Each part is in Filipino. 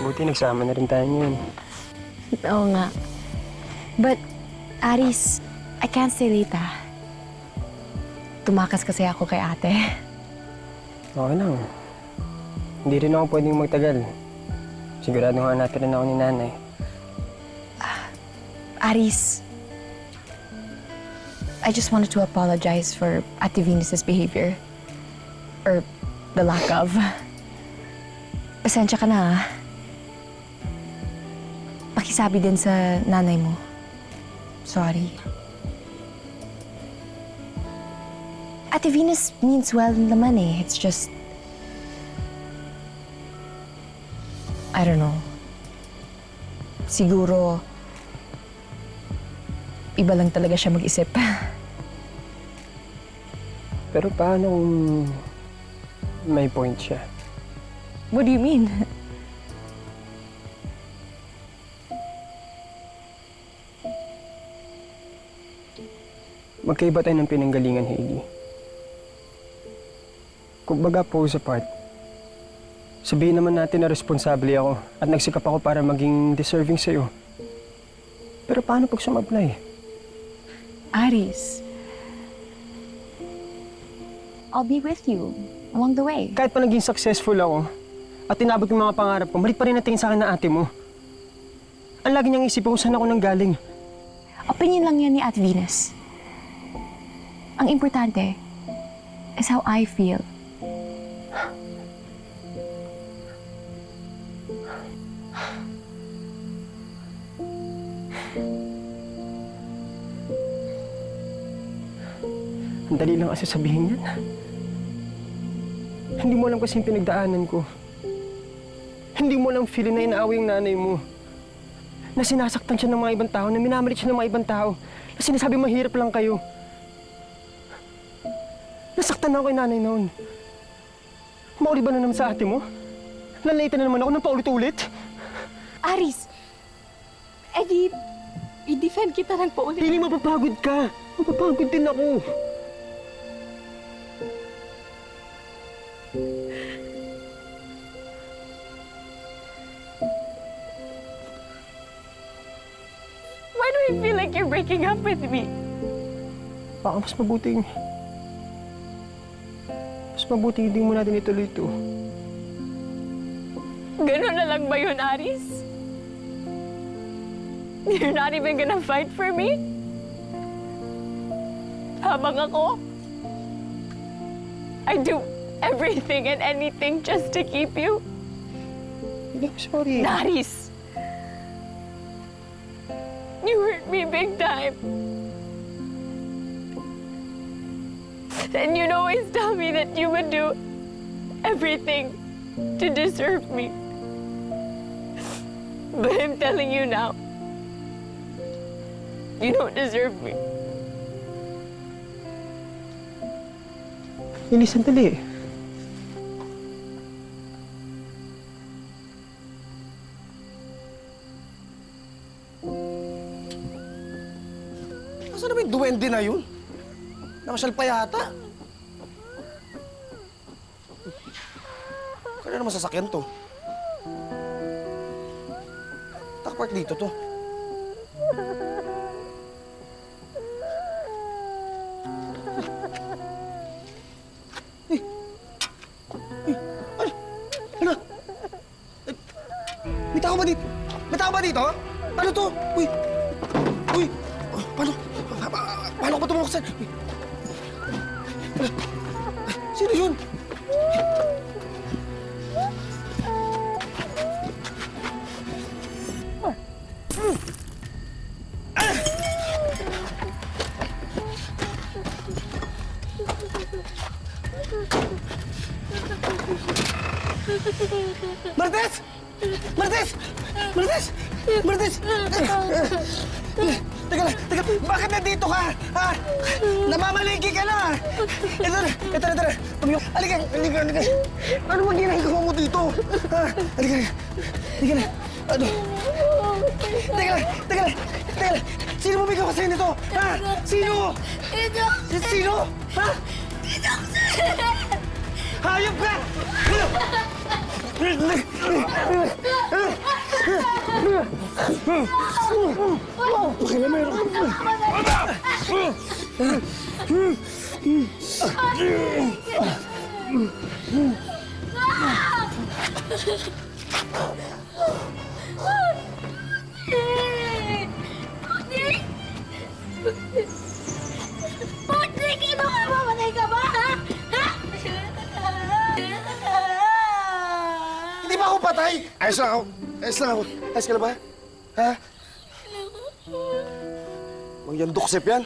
Buti nagsama na rin tayo ngayon. Oo nga. But, Aris, I can't stay late Tumakas kasi ako kay ate. Okay lang. Hindi rin ako pwedeng magtagal. Sigurado nga natin rin ako ni nanay. Aris, I just wanted to apologize for Ate Venus's behavior. Or the lack of. Pasensya ka na, Pakisabi din sa nanay mo. Sorry. Ate Venus means well naman eh. It's just... I don't know. Siguro... iba lang talaga siya mag-isip. Pero paano kung may point siya? What do you mean? Magkaiba tayo ng pinanggalingan, Hailey. Kung baga pose apart, sabihin naman natin na responsable ako at nagsikap ako para maging deserving sa'yo. Pero paano pag sumablay? Aris, I'll be with you along the way. Kahit pa naging successful ako at tinabot yung mga pangarap ko, malit pa rin natingin sa akin na ate mo. Ang lagi niyang isipin kung saan ako nanggaling. Opinion lang yan ni Ate Venus. Ang importante is how I feel. Ang dali lang kasi sabihin yan. Hindi mo alam kasi yung pinagdaanan ko. Hindi mo alam feeling na inaaway yung nanay mo. Na sinasaktan siya ng mga ibang tao, na minamalit siya ng mga ibang tao. Na sinasabi mahirap lang kayo. Nasaktan ako kay nanay noon. Mauli ba na naman sa ate mo? Nalaitan na naman ako ng paulit-ulit. Aris, edi, i-defend kita ng paulit. Hindi mapapagod ka. Mapapagod din ako. Why do I feel like you're breaking up with me? Baka mas mabuting hindi mo natin ituloy ito. Ganun na lang ba yun, Aris? You're not even gonna fight for me? Habang ako, I do everything and anything just to keep you? Hindi, sorry. Aris! You hurt me big time. And you'd always tell me that you would do everything to deserve me. But I'm telling you now, you don't deserve me. Hindi, sandali. Nasaan naman yung duwende na yun? Nakasyal pa yata. Kaya naman sasakyan to. Takpark dito to. Ay! Ay! Ano? Ano? May tao ba dito? May tao ba dito? Ano to? Uy! Uy! Paano? Paano ko ba tumuksan? Sino yun? Martes! Martes! Martes! Martes! Teka lang, teka, bakit nandito ka? Ha? Namamaligi ka na! Ito na. Halika. Ano ba ginagawa mo dito? Ha? Halika na. Ano? Teka lang. Sino bumigaw ka sa'yo nito? Ha? Sino? Sino? Ha? Hayop ka! Putik! Ano ka? Mamatay ka ba, ha? Ha? Hindi ba ako patay? Ayos lang ako. Ayos lang ako. Ayos ka na ba? Ha? Huwag yan, duksep yan.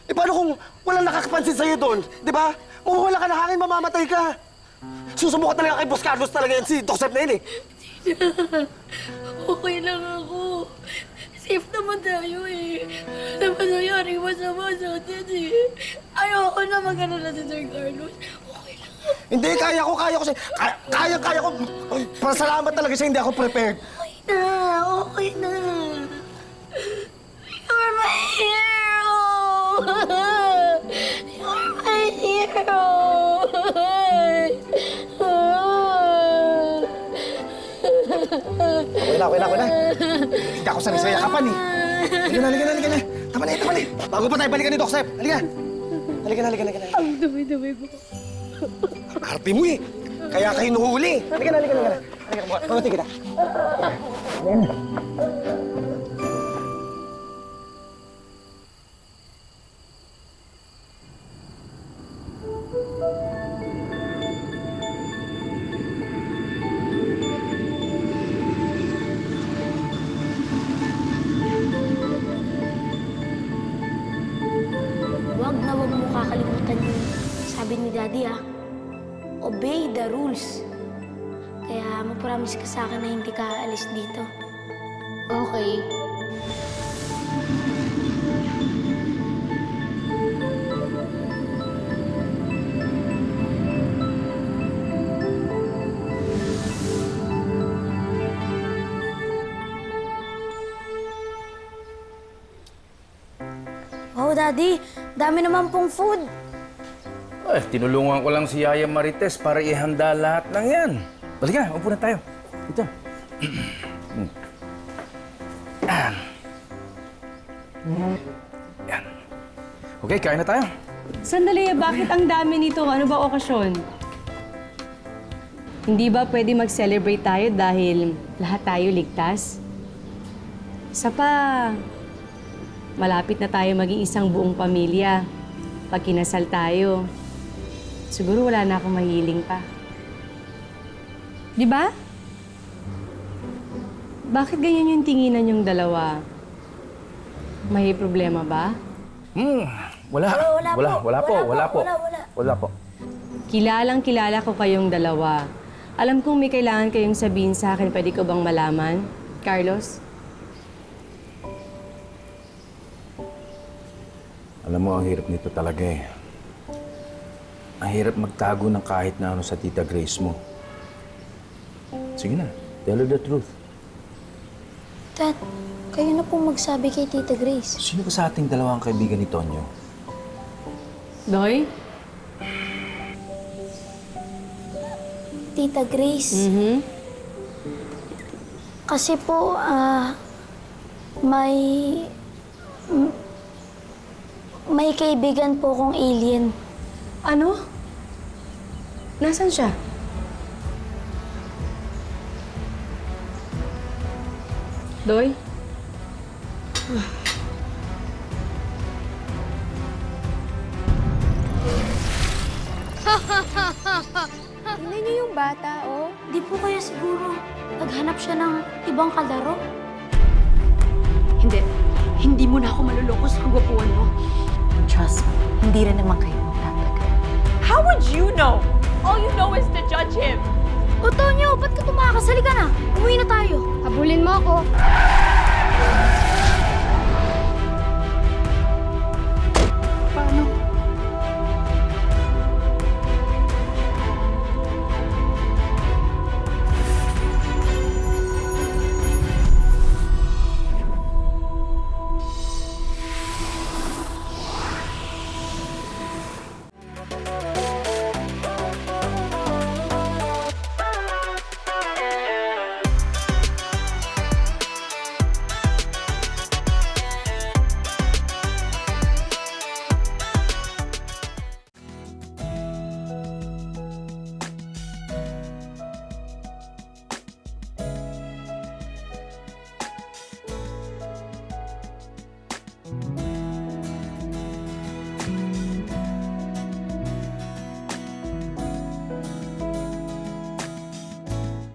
Eh, paano kung walang nakakapansin sa'yo doon? Di ba? Mawawala ka na hangin, mamamatay ka. Susubukan talaga kay Boss Carlos talaga yan si duksep na yun eh. Okay lang ako. Safe naman tayo eh. Ano ba nangyaring masama sa atin eh? Ayoko na mag-alala si Sir Carlos. Okay lang ako. Hindi, kaya ko siya. Kaya ko. Ay, pasalamat talaga siya, hindi ako prepared. Okay na. You're my hero! You're my hero! Okay na. Hindi ako sanay sa yakapan eh. Halika na. Tama na. Bago pa tayo balikan ni Doc Sep. Halika na. Ang dumi-dumi ko. Ang arte mo eh. Kaya kayo nuhuli. Halika na. Pagati kita. Huwag mo kakalimutan yung sabi ni Daddy, ah. Obey the rules. Kaya mag-promise ka sa akin na hindi ka aalis dito. Okay. Wow, Daddy. Dami naman pong food. Eh, tinulungan ko lang si Yaya Marites para ihanda lahat ng yan. Balik na, upo na tayo. Ito. Yan. Yan. Okay, kain na tayo. Sandali, bakit ang dami nito? Ano ba okasyon? Hindi ba pwede mag-celebrate tayo dahil lahat tayo ligtas? Isa pa, malapit na tayo maging isang buong pamilya. Pag kinasal tayo, siguro wala na akong mahiling pa. Di ba? Bakit ganyan yung tinginan yung dalawa? May problema ba? Wala po. Kilala ko kayong dalawa. Alam kong may kailangan kayong sabihin sa akin. Pwede ko bang malaman? Carlos? Alam mo, ang hirap nito talaga eh. Ang hirap magtago ng kahit na ano sa Tita Grace mo. Sige na, tell her the truth. Dad, kayo na pong magsabi kay Tita Grace. Sino ba sa ating dalawang kaibigan ni Tonyo? Doy? Tita Grace. Kasi po, may kaibigan po kong alien. Ano? Nasaan siya? Doy? Tingnan niyo yung bata, oh. Di po kaya siguro naghanap siya ng ibang kalaro? Hindi. Hindi mo na ako maluloko sa kagwapuan mo. Trust me, hindi rin naman kayo magtatagal. How would you know? All you know is to judge him. O, Tonyo, ba't ka tumakas? Halika na. Umuwi na tayo. Habulin mo ako.